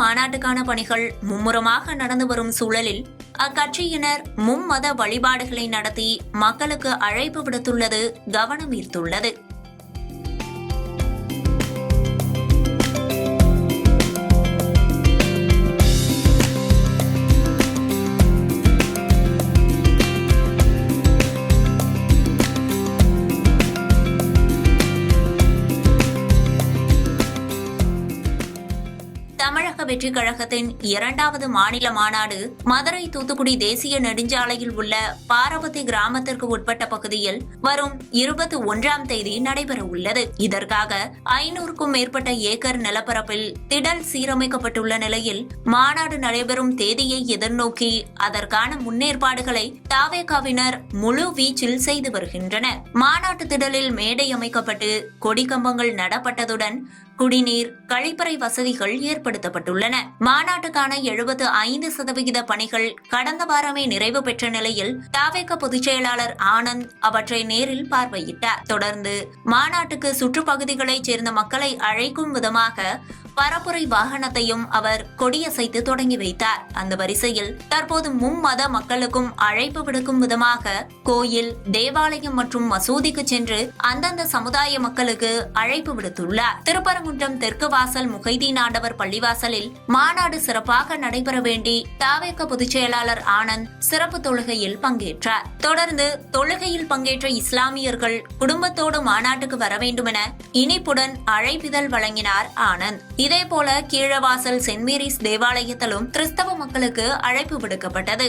மாநாட்டுக்கான பணிகள் மும்முரமாக நடந்து வரும் சூழலில் அக்கட்சியினர் மும்மத வழிபாடுகளை நடத்தி மக்களுக்கு அழைப்பு விடுத்துள்ளது கவனம் ஈர்த்துள்ளது. தமிழக வெற்றி கழகத்தின் 2வது மாநில மாநாடு மதுரை தூத்துக்குடி தேசிய நெடுஞ்சாலையில் உள்ள பாரவத்தி கிராமத்திற்கு உட்பட்ட பகுதியில் வரும் 21ஆம் தேதி நடைபெற உள்ளது. இதற்காக 500க்கும் மேற்பட்ட ஏக்கர் நிலப்பரப்பில் திடல் சீரமைக்கப்பட்டுள்ள நிலையில் மாநாடு நடைபெறும் தேதியை எதிர்நோக்கி அதற்கான முன்னேற்பாடுகளை தவேகாவினர் முழு வீச்சில் செய்து வருகின்றனர். மாநாட்டு திடலில் மேடை அமைக்கப்பட்டு கொடிக்கம்பங்கள் நடப்பட்டதுடன் குடிநீர், கழிப்பறை வசதிகள் ஏற்படுத்தப்பட்டுள்ளன. மாநாட்டுக்கான 75% பணிகள் கடந்த வாரமே நிறைவு பெற்ற நிலையில் தவேக பொதுச் செயலாளர் ஆனந்த் அவற்றை நேரில் பார்வையிட்டார். தொடர்ந்து மாநாட்டுக்கு சுற்றுப்பகுதிகளைச் சேர்ந்த மக்களை அழைக்கும் விதமாக பரப்புரை வாகனத்தையும் அவர் கொடியசைத்து தொடங்கி வைத்தார். அந்த வரிசையில் தற்போது மும்மத மக்களுக்கும் அழைப்பு விடுக்கும் விதமாக கோயில், தேவாலயம் மற்றும் மசூதிக்கு சென்று அந்தந்த சமுதாய மக்களுக்கு அழைப்பு விடுத்துள்ளார். திருப்பரங்குன்றம் தெற்கு வாசல் முகைதீன் ஆண்டவர் பள்ளிவாசலில் மாநாடு சிறப்பாக நடைபெற வேண்டி தவேக பொதுச் செயலாளர் ஆனந்த் சிறப்பு தொழுகையில் பங்கேற்றார். தொடர்ந்து தொழுகையில் பங்கேற்ற இஸ்லாமியர்கள் குடும்பத்தோடு மாநாட்டுக்கு வர வேண்டுமென இனிப்புடன் அழைப்பிதழ் வழங்கினார் ஆனந்த். இதேபோல கீழவாசல் சென்ட் மேரிஸ் தேவாலயத்திலும் கிறிஸ்தவ மக்களுக்கு அழைப்பு விடுக்கப்பட்டது.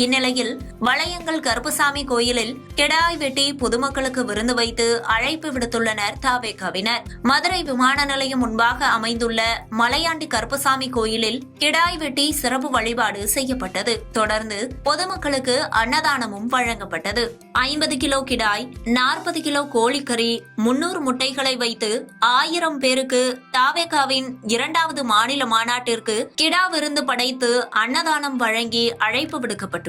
இந்நிலையில் வளையங்கள் கருப்பசாமி கோயிலில் கெடாய் வெட்டி பொதுமக்களுக்கு விருந்து வைத்து அழைப்பு விடுத்துள்ளனர் தவேகாவினர். மதுரை விமான நிலையம் முன்பாக அமைந்துள்ள மலையாண்டி கருப்பசாமி கோயிலில் கெடாய் வெட்டி சிறப்பு வழிபாடு செய்யப்பட்டது. தொடர்ந்து பொதுமக்களுக்கு அன்னதானமும் வழங்கப்பட்டது. 50 கிலோ கிடாய், 40 கிலோ கோழிக்கறி, 300 முட்டைகளை வைத்து 1000 பேருக்கு தவேகாவின் 2வது மாநில மாநாட்டிற்கு கிடா விருந்து படைத்து அன்னதானம் வழங்கி அழைப்பு விடுக்கப்பட்டது.